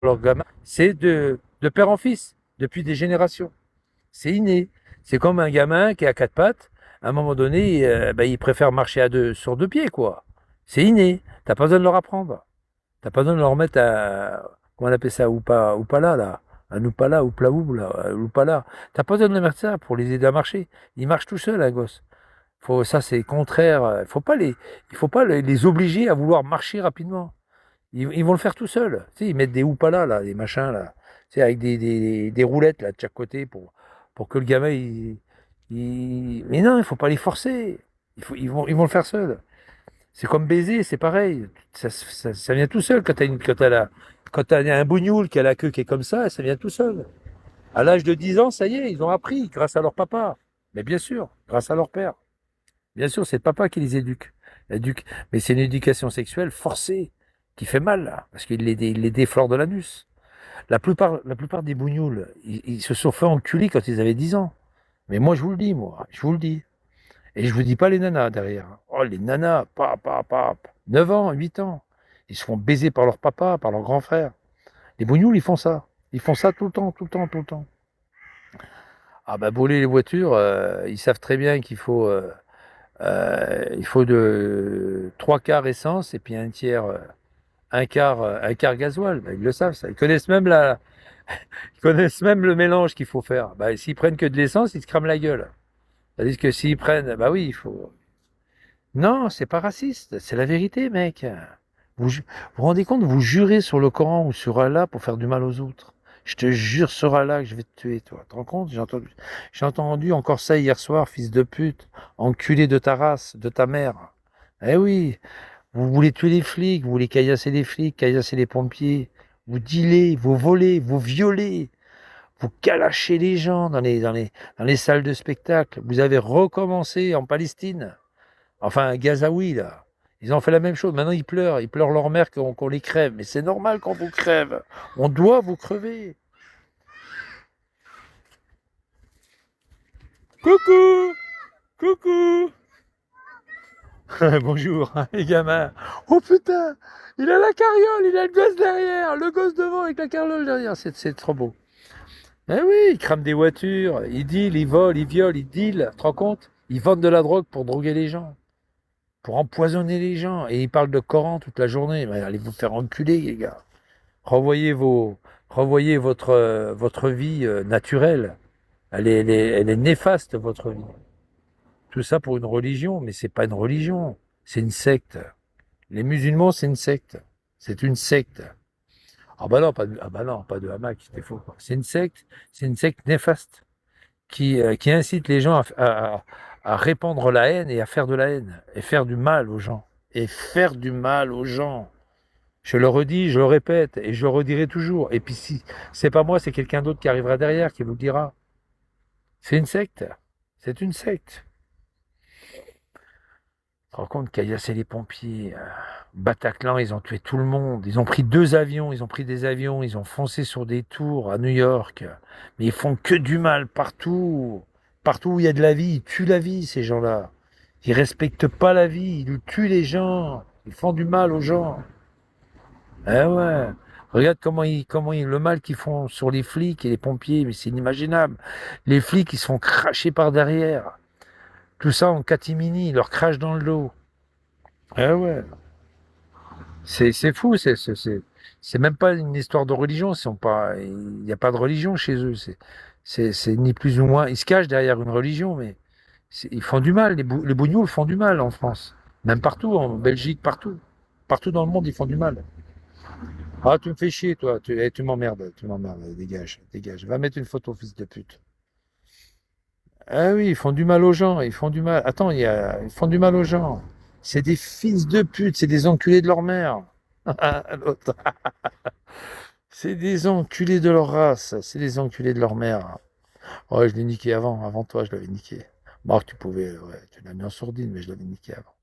leur gamin, c'est de père en fils, depuis des générations. C'est inné. C'est comme un gamin qui est à quatre pattes, à un moment donné, il préfère marcher sur deux pieds, quoi. C'est inné. T'as pas besoin de leur apprendre. T'as pas besoin de leur mettre à, comment on appelle ça, Oupala, là. Un Oupala, Ouplaou, là, Oupala. T'as pas besoin de leur mettre ça pour les aider à marcher. Ils marchent tout seuls, un gosse. Ça, c'est contraire. Il faut pas les obliger à vouloir marcher rapidement. Ils vont le faire tout seuls. Tu sais, ils mettent des Oupala, là, des machins, là. Tu sais, avec des roulettes, là, de chaque côté pour que le gamin, mais non, il faut pas les forcer. Ils vont le faire seuls. C'est comme baiser, c'est pareil. Ça vient tout seul quand t'as un bougnoul qui a la queue qui est comme ça vient tout seul. À l'âge de 10 ans, ça y est, ils ont appris grâce à leur papa. Mais bien sûr, grâce à leur père. Bien sûr, c'est le papa qui les éduque. Mais c'est une éducation sexuelle forcée qui fait mal, là, parce il les déflore de l'anus. La plupart des bougnoules, ils se sont fait enculer quand ils avaient 10 ans. Mais moi, je vous le dis, je vous le dis. Et je vous dis pas les nanas derrière. Oh, les nanas, 9 ans, 8 ans. Ils se font baiser par leur papa, par leur grand frère. Les bougnoules, ils font ça. Ils font ça tout le temps, tout le temps, tout le temps. Ah bah, brûler les voitures, ils savent très bien il faut de trois quarts essence et puis un tiers, un quart gasoil. Bah, ils le savent, ça. Ils connaissent même le mélange qu'il faut faire. Bah, s'ils prennent que de l'essence, ils se crament la gueule. Tandis que s'ils prennent, bah oui, il faut. Non, c'est pas raciste, c'est la vérité, mec. Vous vous rendez compte, vous jurez sur le Coran ou sur Allah pour faire du mal aux autres. Je te jure sur Allah que je vais te tuer, toi. Tu te rends compte? J'ai entendu encore ça hier soir, fils de pute, enculé de ta race, de ta mère. Eh oui, vous voulez tuer les flics, vous voulez caillasser les flics, caillasser les pompiers. Vous dealez, vous volez, vous violez, vous calachez les gens dans les salles de spectacle. Vous avez recommencé en Palestine. Enfin, Gazaoui, là. Ils ont fait la même chose. Maintenant, ils pleurent leur mère qu'on les crève. Mais c'est normal qu'on vous crève. On doit vous crever. Coucou. Coucou. Bonjour, les gamins. Oh putain, il a la carriole, il a le gosse derrière, le gosse devant avec la carriole derrière. C'est trop beau. Eh oui, ils crament des voitures, ils dealent, ils volent, ils violent, ils dealent. Tu te rends compte? Ils vendent de la drogue pour droguer les gens, pour empoisonner les gens. Et ils parlent de Coran toute la journée. Mais allez vous faire enculer, les gars. Revoyez revoyez votre vie naturelle. Elle est néfaste, votre vie. Tout ça pour une religion, mais c'est pas une religion. C'est une secte. Les musulmans, c'est une secte. C'est une secte. Ah bah non, pas de hamac, c'était faux, quoi. C'est une secte néfaste qui incite les gens à répandre la haine et à faire de la haine et faire du mal aux gens. Et faire du mal aux gens. Je le redis, je le répète et je le redirai toujours. Et puis si c'est pas moi, c'est quelqu'un d'autre qui arrivera derrière qui vous le dira. C'est une secte. C'est une secte. Tu te rends compte Caillassé les pompiers, Bataclan, ils ont tué tout le monde. Ils ont pris deux avions, ils ont pris des avions, ils ont foncé sur des tours à New York. Mais ils font que du mal partout. Partout où il y a de la vie, ils tuent la vie, ces gens-là. Ils respectent pas la vie, ils tuent les gens. Ils font du mal aux gens. Eh ouais. Regarde le mal qu'ils font sur les flics et les pompiers, mais c'est inimaginable. Les flics, ils se font cracher par derrière. Tout ça en catimini, ils leur crachent dans le dos. Eh ouais. C'est fou, c'est même pas une histoire de religion, il n'y a pas de religion chez eux, c'est ni plus ou moins, ils se cachent derrière une religion, mais ils font du mal, les bougnoules font du mal en France, même partout, en Belgique, partout dans le monde, ils font du mal. Ah, tu me fais chier, toi, tu m'emmerdes, dégage, dégage, va mettre une photo, fils de pute. Ah oui, ils font du mal aux gens, ils font du mal, attends, ils font du mal aux gens, c'est des fils de pute, c'est des enculés de leur mère. L'autre. C'est des enculés de leur race, c'est des enculés de leur mère. Ouais, je l'ai niqué avant toi, je l'avais niqué. Bon, tu pouvais, ouais, tu l'as mis en sourdine, mais je l'avais niqué avant.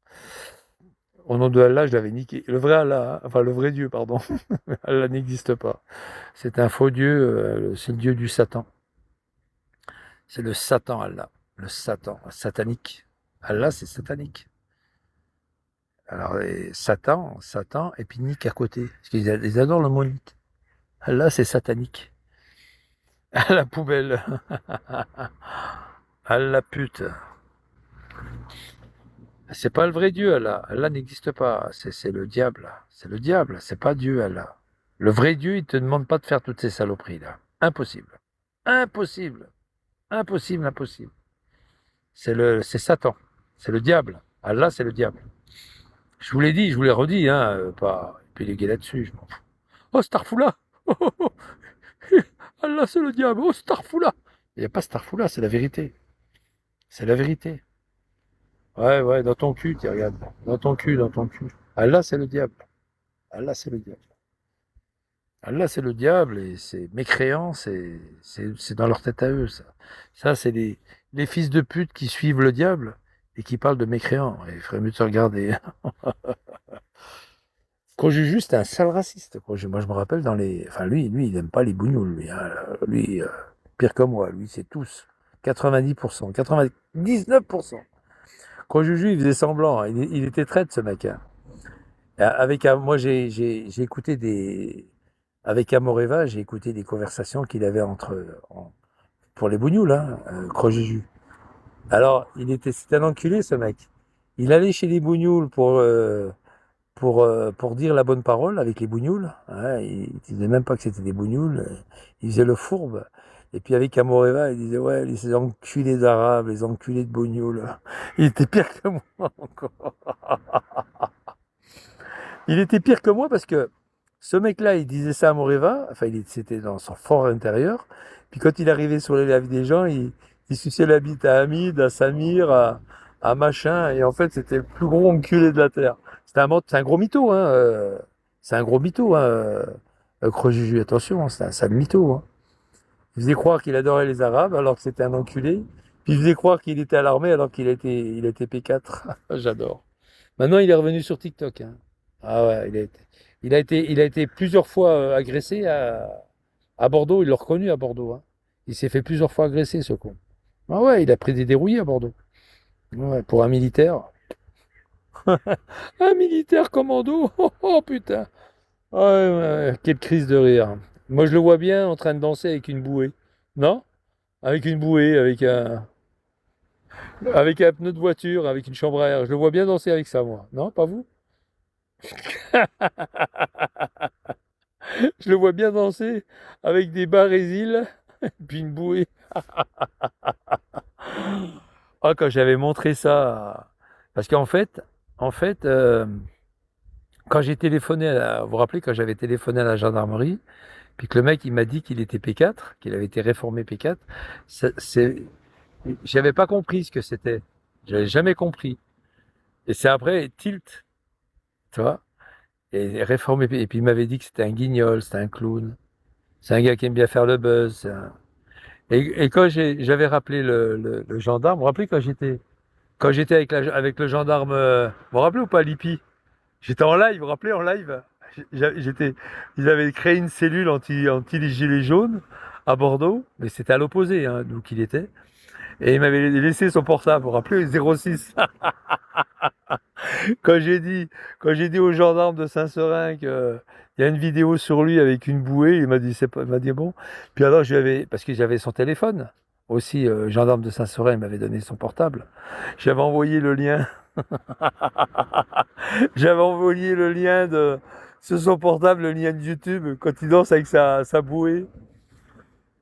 Au nom de Allah, je l'avais niqué. Le vrai Allah, hein, enfin le vrai Dieu, pardon. Allah n'existe pas. C'est un faux Dieu, c'est le Dieu du Satan. C'est le Satan Allah, le Satan, satanique. Allah, c'est satanique. Alors, Satan, et puis Nick à côté. Parce qu'ils ils adorent le mot Nick. Allah, c'est satanique. À la poubelle. À la pute. C'est pas le vrai Dieu, Allah. Allah n'existe pas. C'est le diable. C'est le diable. C'est pas Dieu, Allah. Le vrai Dieu, il te demande pas de faire toutes ces saloperies là. Impossible. Impossible. Impossible, impossible. C'est Satan. C'est le diable. Allah, c'est le diable. Je vous l'ai dit, je vous l'ai redit, hein, pas épiloguer là-dessus, je m'en fous. Oh, Starfoula. Oh, oh, oh. Allah, c'est le diable. Oh, Starfoula. Il n'y a pas Starfoula, c'est la vérité. C'est la vérité. Ouais, ouais, dans ton cul, tu regardes. Dans ton cul, dans ton cul. Allah, c'est le diable. Allah, c'est le diable. Allah, c'est le diable et c'est mécréant, c'est dans leur tête à eux, ça. Ça, c'est les fils de pute qui suivent le diable et qui parlent de mécréants. Il ferait mieux de se regarder. Juju, c'était un sale raciste. Moi, je me rappelle dans les. Enfin, lui, il aime pas les bougnoules, lui, hein. Lui, pire que moi. Lui, c'est tous. 90%, 99%. Juju, il faisait semblant, hein. Il était traître, ce mec, hein. Moi, j'ai écouté des. Avec Amoreva, j'ai écouté des conversations qu'il avait pour les bougnoules, hein, Juju. Alors, c'était un enculé, ce mec. Il allait chez les bougnoules pour dire la bonne parole avec les bougnoules. Hein, il disait même pas que c'était des bougnoules. Il faisait le fourbe. Et puis avec Amoreva, il disait, ouais, les enculés d'Arabes, les enculés de bougnoules. Il était pire que moi encore. Il était pire que moi parce que ce mec-là, il disait ça à Amoreva. Enfin, c'était dans son fort intérieur. Puis quand il arrivait sur les laves des gens, il suçait la bite à Hamid, à Samir, à machin. Et en fait, c'était le plus gros enculé de la Terre. C'est un gros mytho, hein. C'est un gros mytho, hein. Crojuju, attention, hein, c'est un sale mytho, hein. Il faisait croire qu'il adorait les Arabes alors que c'était un enculé. Puis il faisait croire qu'il était à l'armée alors il était P4. J'adore. Maintenant, il est revenu sur TikTok, hein. Ah ouais, il a été plusieurs fois agressé à Bordeaux. Il l'a reconnu à Bordeaux, hein. Il s'est fait plusieurs fois agresser, ce con. Ah ouais, il a pris des dérouillés à Bordeaux. Ouais, pour un militaire. Un militaire commando. Oh, oh, putain. Ouais, ouais, ouais, quelle crise de rire. Moi, je le vois bien en train de danser avec une bouée. Non? Avec une bouée, avec un pneu de voiture, avec une chambre à air. Je le vois bien danser avec ça, moi. Non, pas vous? Je le vois bien danser avec des barésiles, puis une bouée. Ah, quand j'avais montré ça. Parce en fait, quand j'ai téléphoné vous vous rappelez, quand j'avais téléphoné à la gendarmerie, puis que le mec, il m'a dit qu'il était P4, qu'il avait été réformé P4, j'avais pas compris ce que c'était. J'avais jamais compris. Et c'est après, tilt, tu vois, et réformé, et puis il m'avait dit que c'était un guignol, c'était un clown, c'est un gars qui aime bien faire le buzz. Et quand j'avais rappelé le gendarme, vous vous rappelez quand j'étais avec le gendarme, vous vous rappelez ou pas, Lipi? J'étais en live, vous vous rappelez, en live? J'étais, ils avaient créé une cellule anti les gilets jaunes à Bordeaux, mais c'était à l'opposé, hein, d'où qu'il était. Et il m'avait laissé son portable, vous vous rappelez, 06. Quand j'ai dit, quand j'ai dit au gendarme de Saint-Seurin qu'il y a une vidéo sur lui avec une bouée, il m'a dit, il m'a dit bon. Puis alors, parce que j'avais son téléphone aussi, gendarme de Saint-Seurin, il m'avait donné son portable. J'avais envoyé le lien, j'avais envoyé le lien sur son portable, le lien de YouTube, quand il danse avec sa bouée.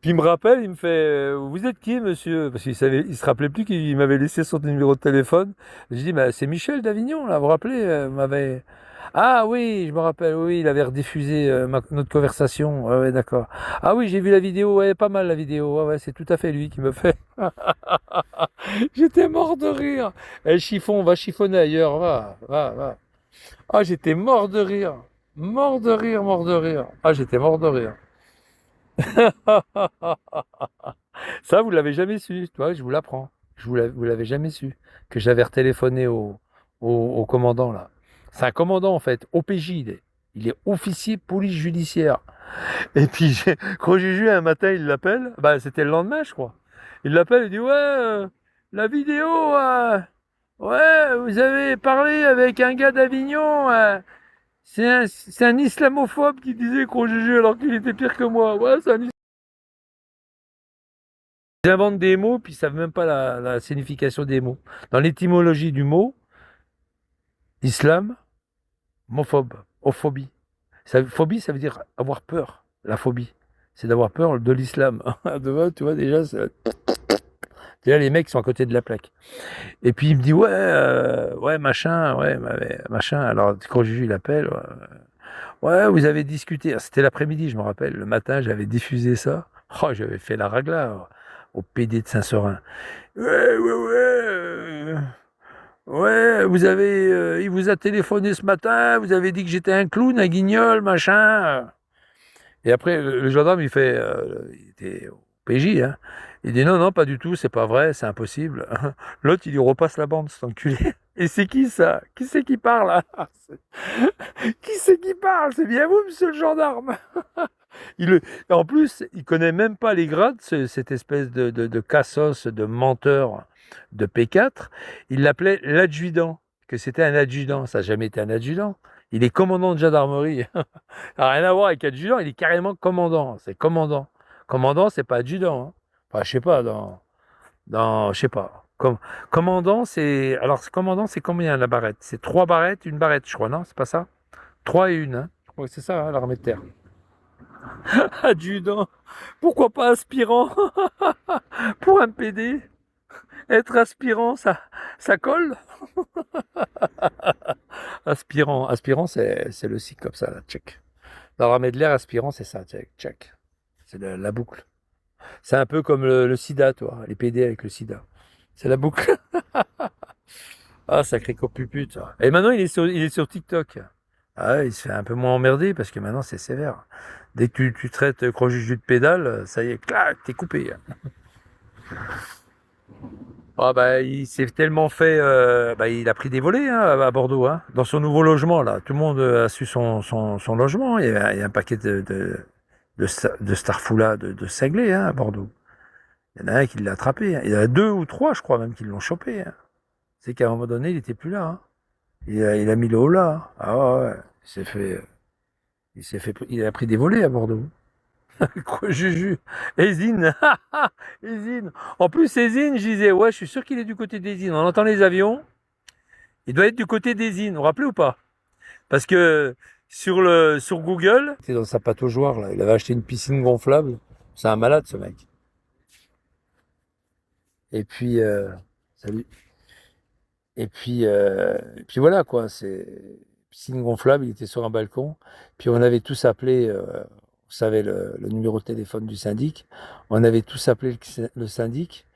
Puis il me rappelle, il me fait vous êtes qui, monsieur? Parce il se rappelait plus qu'il m'avait laissé son numéro de téléphone. J'ai dit bah, c'est Michel d'Avignon, là, vous vous rappelez m'avait. Ah oui, je me rappelle, oui, il avait rediffusé notre conversation. Ouais, ouais, d'accord. Ah oui, j'ai vu la vidéo, ouais, pas mal la vidéo. Ouais, ouais, c'est tout à fait lui qui me fait. J'étais mort de rire. Eh, chiffon, va chiffonner ailleurs, va. Ah, j'étais mort de rire. Mort de rire, mort de rire. Ah, j'étais mort de rire. Ça, vous l'avez jamais su, toi, je vous l'apprends. Vous l'avez jamais su. Que j'avais retéléphoné au commandant, là. C'est un commandant, en fait, OPJ. Il est officier police judiciaire. Et puis, quand j'ai vu un matin, il l'appelle. Bah, c'était le lendemain, je crois. Il l'appelle, il dit, ouais, la vidéo, ouais, vous avez parlé avec un gars d'Avignon. C'est un islamophobe qui disait qu'on jugeait alors qu'il était pire que moi. Ouais, c'est un Ils inventent des mots, puis ils savent même pas la signification des mots. Dans l'étymologie du mot, islam, homophobe, ophobie. Phobie, ça veut dire avoir peur. La phobie, c'est d'avoir peur de l'islam. Tu vois, déjà, les mecs sont à côté de la plaque. Et puis il me dit, ouais, machin, machin. Alors, quand Juju, il appelle, ouais, vous avez discuté. C'était l'après-midi, je me rappelle. Le matin, j'avais diffusé ça. Oh, j'avais fait la ragla au PD de Saint-Seurin. Ouais, il vous a téléphoné ce matin, vous avez dit que j'étais un clown, un guignol, machin. Et après, le gendarme, il était au PJ, hein. Il dit non, non, pas du tout, c'est pas vrai, c'est impossible. L'autre, il lui repasse la bande, cet enculé. Et c'est qui ça? Qui c'est qui parle là? Qui c'est qui parle? C'est bien vous, monsieur le gendarme. Et en plus, il connaît même pas les grades, cette espèce de cassos, de menteur de P4. Il l'appelait l'adjudant, que c'était un adjudant. Ça n'a jamais été un adjudant. Il est commandant de gendarmerie. Ça n'a rien à voir avec adjudant, il est carrément commandant. C'est commandant. Commandant, c'est pas adjudant, hein. Enfin, je sais pas, je sais pas. Commandant, c'est. Alors, commandant, c'est combien la barrette? C'est 3 barrettes, une barrette, je crois, non? C'est pas ça? 3 et 1, hein? Je crois que c'est ça, hein, l'armée de terre. Adjudant. Pourquoi pas aspirant? Pour un PD, être aspirant, ça colle? Aspirant, c'est le cycle comme ça, là, check. Dans l'armée de l'air, aspirant, c'est ça, check. C'est la boucle. C'est un peu comme le sida, toi, les PD avec le sida. C'est la boucle. Ah, sacré copupute. Et maintenant, il est sur TikTok. Ah ouais, il se fait un peu moins emmerder parce que maintenant, c'est sévère. Dès que tu traites Crojuju de pédale, ça y est, clac, t'es coupé. Ah bah, il s'est tellement fait, bah, il a pris des volets, hein, à Bordeaux, hein. Dans son nouveau logement là, tout le monde a su son logement. Il y a un paquet de starfoulas, de cinglés, hein, à Bordeaux. Il y en a un qui l'a attrapé, hein. Il y en a 2 ou 3, je crois même, qui l'ont chopé, hein. C'est qu'à un moment donné, il était plus là, hein. Il a mis le haut là, hein. Ah ouais, ouais. Il a pris des volets à Bordeaux. Quoi, Juju? Ezine. Ezine. En plus, Ezine, je disais, ouais, je suis sûr qu'il est du côté d'Ezine. On entend les avions. Il doit être du côté d'Ezine. Vous vous rappelez ou pas? Parce que sur Google, il était dans sa pataugeoire, là. Il avait acheté une piscine gonflable. C'est un malade, ce mec. Et puis, salut. Et puis voilà, quoi. C'est piscine gonflable. Il était sur un balcon. Puis on avait tous appelé, vous savez, le numéro de téléphone du syndic. On avait tous appelé le syndic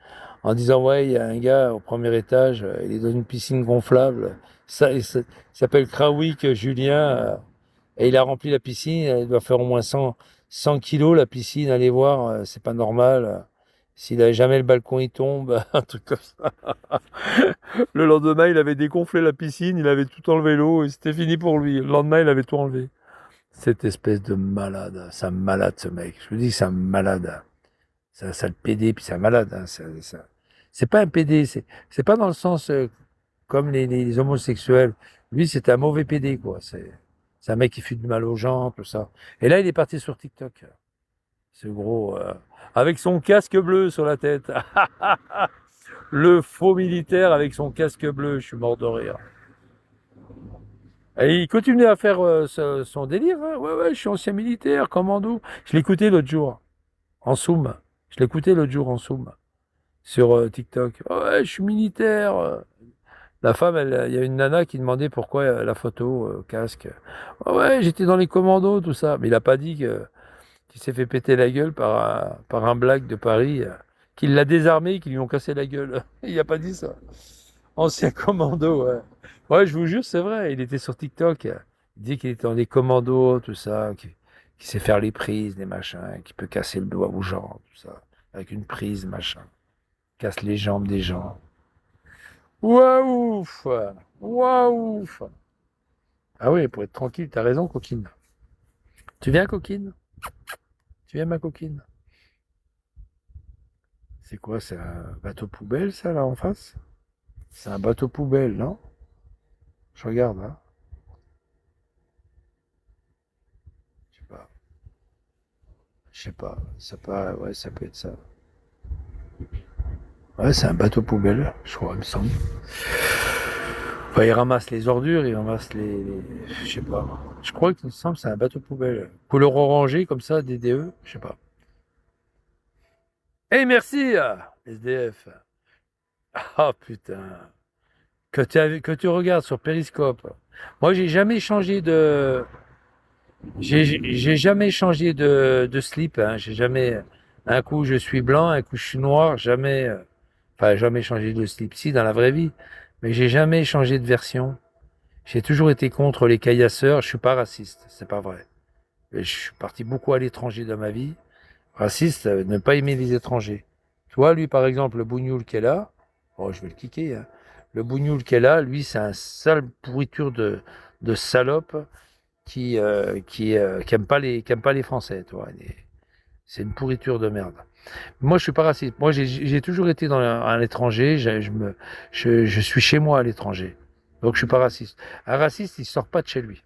en disant ouais, il y a un gars au premier étage, il est dans une piscine gonflable. Il s'appelle Krawick Julien, et il a rempli la piscine. Il doit faire au moins 100 kilos la piscine. Allez voir, c'est pas normal. S'il a jamais le balcon, il tombe, un truc comme ça. Le lendemain, il avait dégonflé la piscine, il avait tout enlevé l'eau et c'était fini pour lui. Le lendemain, il avait tout enlevé. Cette espèce de malade, c'est un malade ce mec. Je vous dis, c'est un malade. Ça le PD, puis c'est un malade, hein. C'est pas un PD, c'est pas dans le sens comme les homosexuels. Lui, c'est un mauvais PD, quoi. C'est un mec qui fait du mal aux gens, tout ça. Et là, il est parti sur TikTok. Ce gros, avec son casque bleu sur la tête. Le faux militaire avec son casque bleu, je suis mort de rire. Et il continue à faire son délire, hein. Ouais, ouais, je suis ancien militaire, commando. Je l'écoutais l'autre jour, en Zoom. Je l'écoutais l'autre jour en Zoom, sur TikTok. Ouais, je suis militaire. La femme, il y a une nana qui demandait pourquoi la photo, casque. Ouais, j'étais dans les commandos, tout ça. Mais il a pas dit qu'il s'est fait péter la gueule par un blague de Paris, qu'il l'a désarmé, qu'ils lui ont cassé la gueule. Il a pas dit ça. Ancien commando, ouais. Ouais, je vous jure, c'est vrai. Il était sur TikTok. Il dit qu'il était dans des commandos, tout ça, qui sait faire les prises, les machins, qui peut casser le doigt aux gens, tout ça. Avec une prise, machin. Casse les jambes des gens. Waouh! Waouh! Ah oui, pour être tranquille, t'as raison, coquine. Tu viens, coquine? Tu viens, ma coquine? C'est quoi, c'est un bateau poubelle, ça, là, en face? C'est un bateau poubelle, non? Je regarde, hein. pas. Je sais pas. Ouais, ça peut être ça. Ouais, c'est un bateau poubelle, je crois, il me semble. Enfin, il ramasse les ordures, il ramasse je sais pas. Je crois qu'il me semble que c'est un bateau poubelle. Couleur orangée, comme ça, DDE, je sais pas. Eh, merci, SDF. Ah, putain. Que tu regardes sur Periscope. Moi, j'ai jamais changé de slip, hein. J'ai jamais, un coup je suis blanc, un coup je suis noir, jamais, enfin, jamais changé de slip. Si, dans la vraie vie. Mais j'ai jamais changé de version. J'ai toujours été contre les caillasseurs. Je suis pas raciste, c'est pas vrai. Et je suis parti beaucoup à l'étranger dans ma vie. Raciste, ne pas aimer les étrangers. Toi, lui, par exemple, le bougnoul qui est là, oh, je vais le kicker, hein. Le bougnoul qui est là, lui, c'est un sale pourriture de salope qui aime pas les Français, toi. C'est une pourriture de merde. Moi, je suis pas raciste. Moi, j'ai toujours été à l'étranger. Je suis chez moi à l'étranger. Donc, je suis pas raciste. Un raciste, il sort pas de chez lui.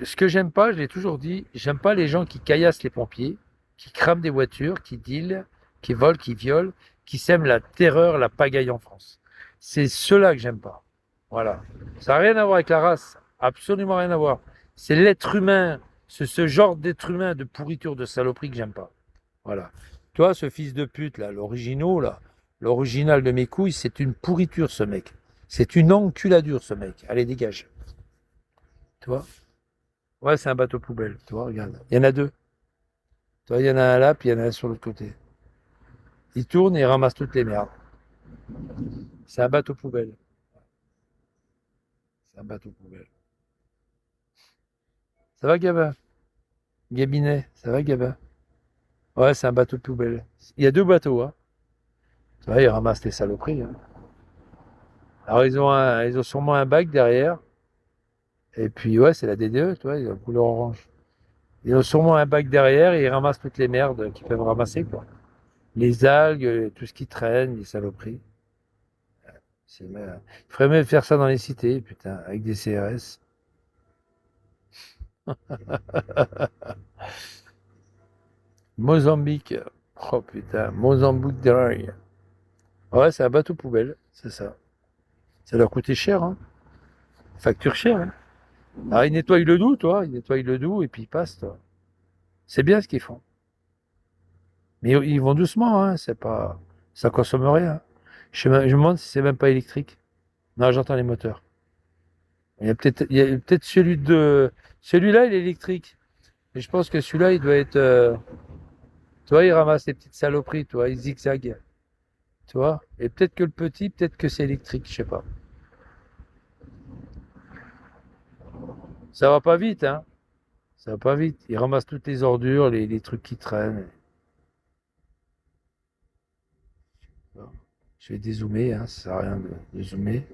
Ce que j'aime pas, je l'ai toujours dit, j'aime pas les gens qui caillassent les pompiers, qui crament des voitures, qui dealent, qui volent, qui violent, qui sèment la terreur, la pagaille en France. C'est ceux-là que j'aime pas. Voilà. Ça n'a rien à voir avec la race. Absolument rien à voir. C'est l'être humain, ce genre d'être humain de pourriture, de saloperie que j'aime pas. Voilà. Toi, ce fils de pute, là, l'original de mes couilles, c'est une pourriture, ce mec. C'est une enculadure, ce mec. Allez, dégage. Tu vois? Ouais, c'est un bateau poubelle. Tu vois, regarde. Il y en a deux. Tu vois, il y en a un là, puis il y en a un sur l'autre côté. Il tourne et il ramasse toutes les merdes. C'est un bateau poubelle. C'est un bateau poubelle. Ça va, Gabin? Gabinet, ça va, Gabin? Ouais, c'est un bateau poubelle. Il y a deux bateaux, hein. Tu vois, ils ramassent les saloperies, hein. Alors, ils ont sûrement un bac derrière. Et puis, ouais, c'est la DDE, tu vois, ils ont couleur orange. Ils ont sûrement un bac derrière et ils ramassent toutes les merdes qu'ils peuvent ramasser, quoi. Les algues, tout ce qui traîne, les saloperies. Il faudrait même faire ça dans les cités, putain, avec des CRS. Mozambique. Oh putain, Mozambique Dry. Ouais, c'est un bateau poubelle, c'est ça. Ça leur coûtait cher, hein. Facture chère, hein. Alors, ils nettoient le doux, toi. Ils nettoient le doux et puis ils passent, toi. C'est bien ce qu'ils font. Mais ils vont doucement, hein. C'est pas, ça consomme rien. Je me demande si c'est même pas électrique. Non, j'entends les moteurs. Il y a peut-être celui-là, il est électrique. Mais je pense que celui-là, il doit être, tu vois, il ramasse les petites saloperies, tu vois, il zigzague, tu vois. Et peut-être que le petit, peut-être que c'est électrique, je sais pas. Ça va pas vite, hein. Ça va pas vite. Il ramasse toutes les ordures, les trucs qui traînent. Je vais dézoomer, hein, ça sert à rien de zoomer.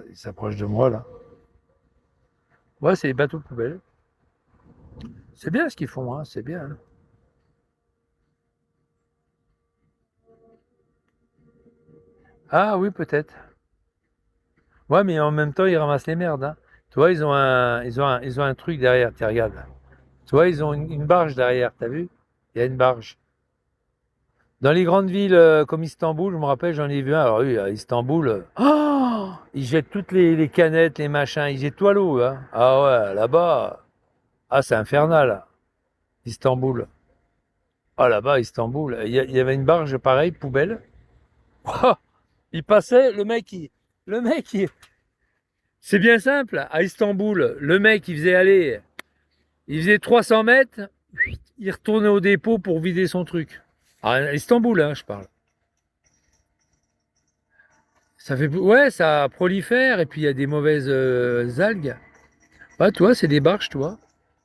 Il s'approche de moi, là. Ouais, c'est les bateaux poubelles. C'est bien ce qu'ils font, hein, c'est bien, hein. Ah oui, peut-être. Ouais, mais en même temps, ils ramassent les merdes, hein. Tu vois, ils ont un truc derrière, tiens, regarde. Tu vois, ils ont une barge derrière, t'as vu? Il y a une barge. Dans les grandes villes comme Istanbul, je me rappelle, j'en ai vu un. Alors oui, à Istanbul, oh, ils jettent toutes les canettes, les machins, ils jettent tout à l'eau, hein. Ah ouais, là-bas, ah c'est infernal, Istanbul. Ah là-bas, Istanbul, il y avait une barge pareille, poubelle. Oh, il passait, c'est bien simple. À Istanbul, le mec, il faisait 300 mètres, il retournait au dépôt pour vider son truc. À Istanbul, hein, je parle. Ouais, ça prolifère et puis il y a des mauvaises algues. Ouais, tu vois, c'est des barges, tu vois.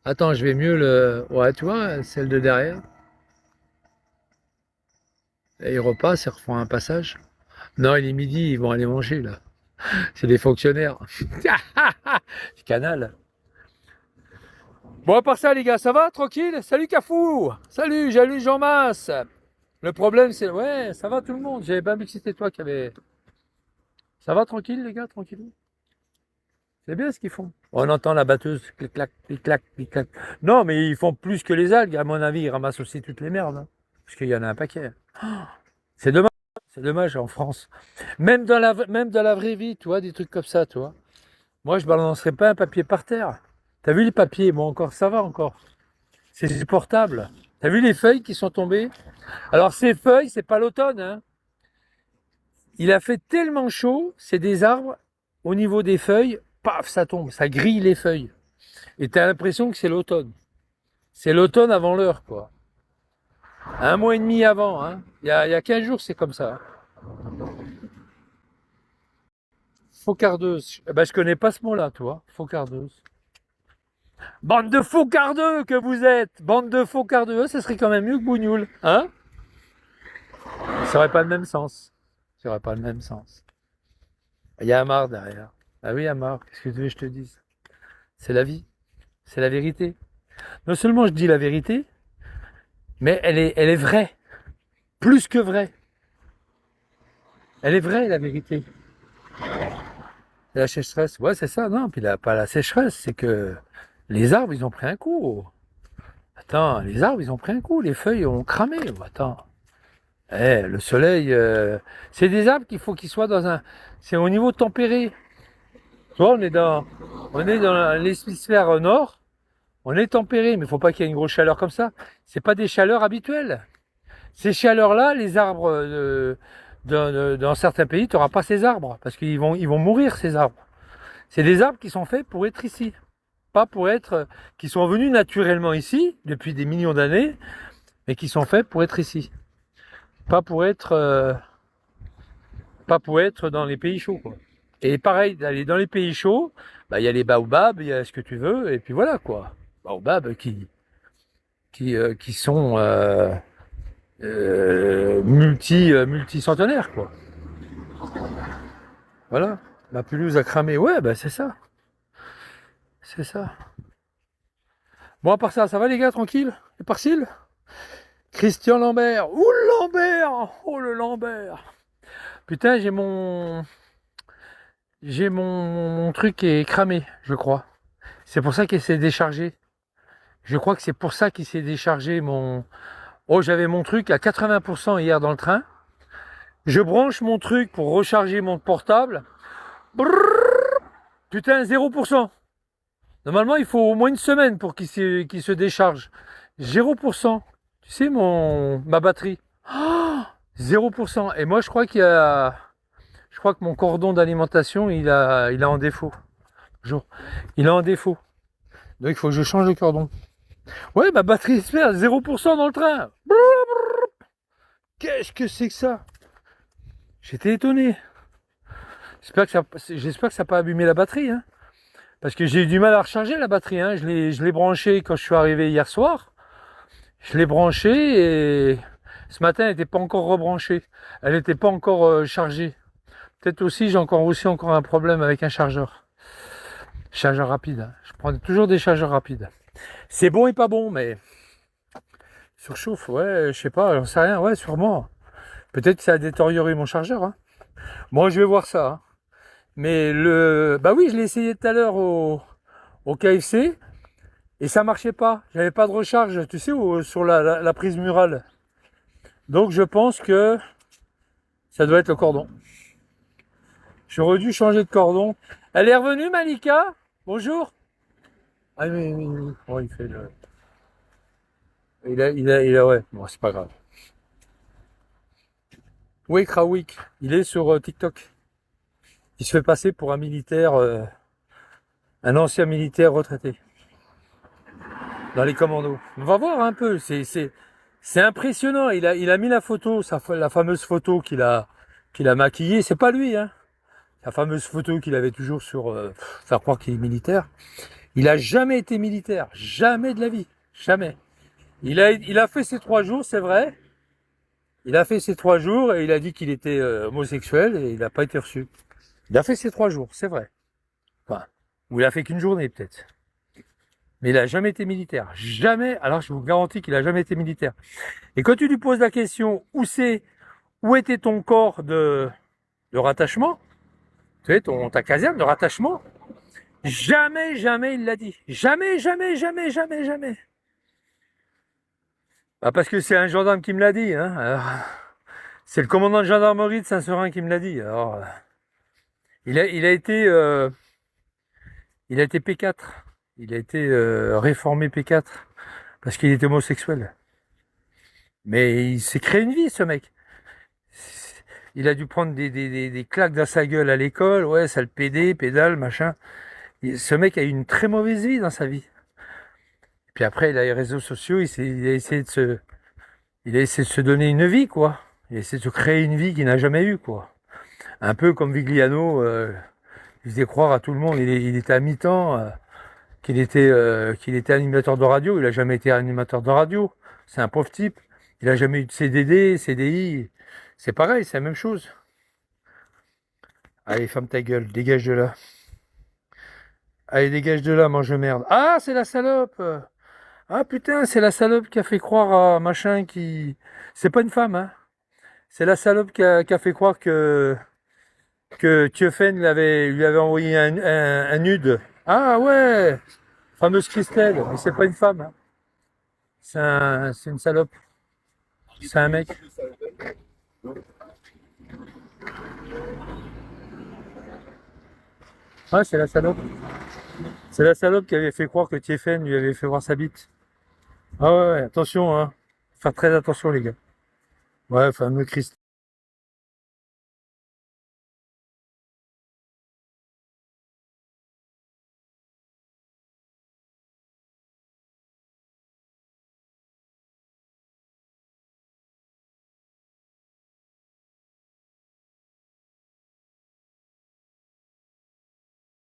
Attends, je vais mieux ouais, tu vois, celle de derrière. Et ils repassent, ils refont un passage. Non, il est midi, ils vont aller manger, là. C'est des fonctionnaires. Canal. Bon, à part ça, les gars, ça va, tranquille? Salut Cafou! Salut Jean Mas! Le problème, c'est... Ouais, ça va tout le monde. J'avais pas vu que c'était toi qui avait... Ça va, tranquille, les gars, tranquille? C'est bien ce qu'ils font. On entend la batteuse, clic-clac, clic-clac, clic-clac. Non, mais ils font plus que les algues. À mon avis, ils ramassent aussi toutes les merdes, hein. Parce qu'il y en a un paquet. C'est dommage. C'est dommage en France. Même dans la vraie vie, tu vois, des trucs comme ça, tu vois. Moi, je balancerais pas un papier par terre. T'as vu les papiers? Bon, encore, ça va encore. C'est supportable. T'as vu les feuilles qui sont tombées? Alors, ces feuilles, c'est pas l'automne, hein. Il a fait tellement chaud, c'est des arbres, au niveau des feuilles, paf, ça tombe, ça grille les feuilles. Et t'as l'impression que c'est l'automne. C'est l'automne avant l'heure, quoi. Un mois et demi avant, hein. Il y a 15 jours, c'est comme ça. Faucardeuse. Eh ben, je connais pas ce mot-là, toi. Faucardeuse. Bande de faucardeux que vous êtes! Bande de faucardeux, ça serait quand même mieux que bougnoul, hein? Ça aurait pas le même sens. Ça aurait pas le même sens. Il y a Amar derrière. Ah oui, Amar, qu'est-ce que tu veux que je te dise? C'est la vie. C'est la vérité. Non seulement je dis la vérité, mais elle est vraie. Plus que vraie. Elle est vraie, la vérité. La sécheresse, ouais, c'est ça, non, puis pas la sécheresse, c'est que les arbres, ils ont pris un coup. Attends, les arbres, ils ont pris un coup, les feuilles ont cramé. Attends. Le soleil, c'est des arbres qu'il faut qu'ils soient dans un. C'est au niveau tempéré. Tu vois, on est dans l'hémisphère nord, on est tempéré, mais il faut pas qu'il y ait une grosse chaleur comme ça. C'est pas des chaleurs habituelles. Ces chaleurs-là, les arbres dans certains pays, tu n'auras pas ces arbres, parce ils vont mourir, ces arbres. C'est des arbres qui sont faits pour être ici, pas pour être, qui sont venus naturellement ici, depuis des millions d'années, mais qui sont faits pour être ici. Pas pour être, pas pour être dans les pays chauds, quoi. Et pareil, d'aller dans les pays chauds, bah, il y a les baobabs, il y a ce que tu veux, et puis voilà, quoi. Baobabs qui sont multicentenaires, quoi. Voilà. La pelouse a cramé. Ouais, bah c'est ça. C'est ça. Bon, à part ça, ça va les gars, tranquille? Et par-cil? Christian Lambert. Ouh, Lambert! Oh, le Lambert! Putain, mon truc qui est cramé, je crois. C'est pour ça qu'il s'est déchargé. Je crois que c'est pour ça qu'il s'est déchargé mon... Oh, j'avais mon truc à 80% hier dans le train. Je branche mon truc pour recharger mon portable. Brrr, putain, 0%. Normalement, il faut au moins une semaine pour qu'il se décharge. 0%. Tu sais, ma batterie. Oh, 0%. Et moi, je crois je crois que mon cordon d'alimentation, il a en défaut. Bonjour. Il a en défaut. Donc, il faut que je change le cordon. Ouais, ma batterie se perd. 0% dans le train. Qu'est-ce que c'est que ça? J'étais étonné. J'espère que ça n'a pas abîmé la batterie, hein. Parce que j'ai eu du mal à recharger la batterie, hein. Je l'ai branchée quand je suis arrivé hier soir. Je l'ai branchée et ce matin, elle n'était pas encore rebranchée. Elle n'était pas encore chargée. Peut-être aussi, j'ai encore un problème avec un chargeur. Chargeur rapide, hein. Je prends toujours des chargeurs rapides. C'est bon et pas bon, mais surchauffe, ouais, je sais pas, j'en sais rien, ouais, sûrement. Peut-être que ça a détérioré mon chargeur, hein. Moi, je vais voir ça, hein. Mais bah oui, je l'ai essayé tout à l'heure au KFC et ça marchait pas. J'avais pas de recharge, tu sais, sur la prise murale. Donc je pense que ça doit être le cordon. J'aurais dû changer de cordon. Elle est revenue, Malika? Bonjour. Ah oui. Oh, il fait le. Ouais. Bon, c'est pas grave. Wake Rawik, il est sur TikTok. Il se fait passer pour un militaire, un ancien militaire retraité. Dans les commandos. On va voir un peu, c'est impressionnant. Il a mis la photo, la fameuse photo qu'il a maquillée. C'est pas lui, hein. La fameuse photo qu'il avait toujours sur faire croire qu'il est militaire. Il a jamais été militaire, jamais de la vie, jamais. Il a fait ses 3 jours, c'est vrai. Il a fait ses 3 jours et il a dit qu'il était homosexuel et il n'a pas été reçu. Il a fait ses 3 jours, c'est vrai. Enfin, ou il a fait qu'une journée peut-être. Mais il a jamais été militaire. Jamais. Alors je vous garantis qu'il a jamais été militaire. Et quand tu lui poses la question où était ton corps de rattachement, tu sais, ta caserne de rattachement, Jamais, jamais il l'a dit. Jamais, jamais, jamais, jamais, jamais. Ah, parce que c'est un gendarme qui me l'a dit, hein. Alors, c'est le commandant de gendarmerie de Saint-Seurin qui me l'a dit. Alors, il a été, il a été P4. Il a été réformé P4 parce qu'il était homosexuel. Mais il s'est créé une vie, ce mec. Il a dû prendre des claques dans sa gueule à l'école. Ouais, ça le pédé, pédale, machin. Ce mec a eu une très mauvaise vie dans sa vie. Puis après, il a les réseaux sociaux. Il a essayé de se donner une vie, quoi. Il a essayé de se créer une vie qu'il n'a jamais eue, quoi. Un peu comme Vigliano, il faisait croire à tout le monde. Il était à mi-temps, qu'il était animateur de radio. Il a jamais été animateur de radio. C'est un pauvre type. Il a jamais eu de CDD, CDI. C'est pareil, c'est la même chose. Allez, ferme ta gueule, dégage de là. Allez, dégage de là, mange de merde. Ah, c'est la salope. Ah putain, c'est la salope qui a fait croire à machin qui... C'est pas une femme, hein. C'est la salope qui a fait croire que Thieffen lui avait envoyé un nude. Ah ouais, fameuse Christelle, mais c'est pas une femme, hein. C'est une salope. C'est un mec. Ah, c'est la salope. C'est la salope qui avait fait croire que Thieffen lui avait fait voir sa bite. Ah ouais, ouais, attention, hein. Faire très attention, les gars. Ouais, fameux Christ.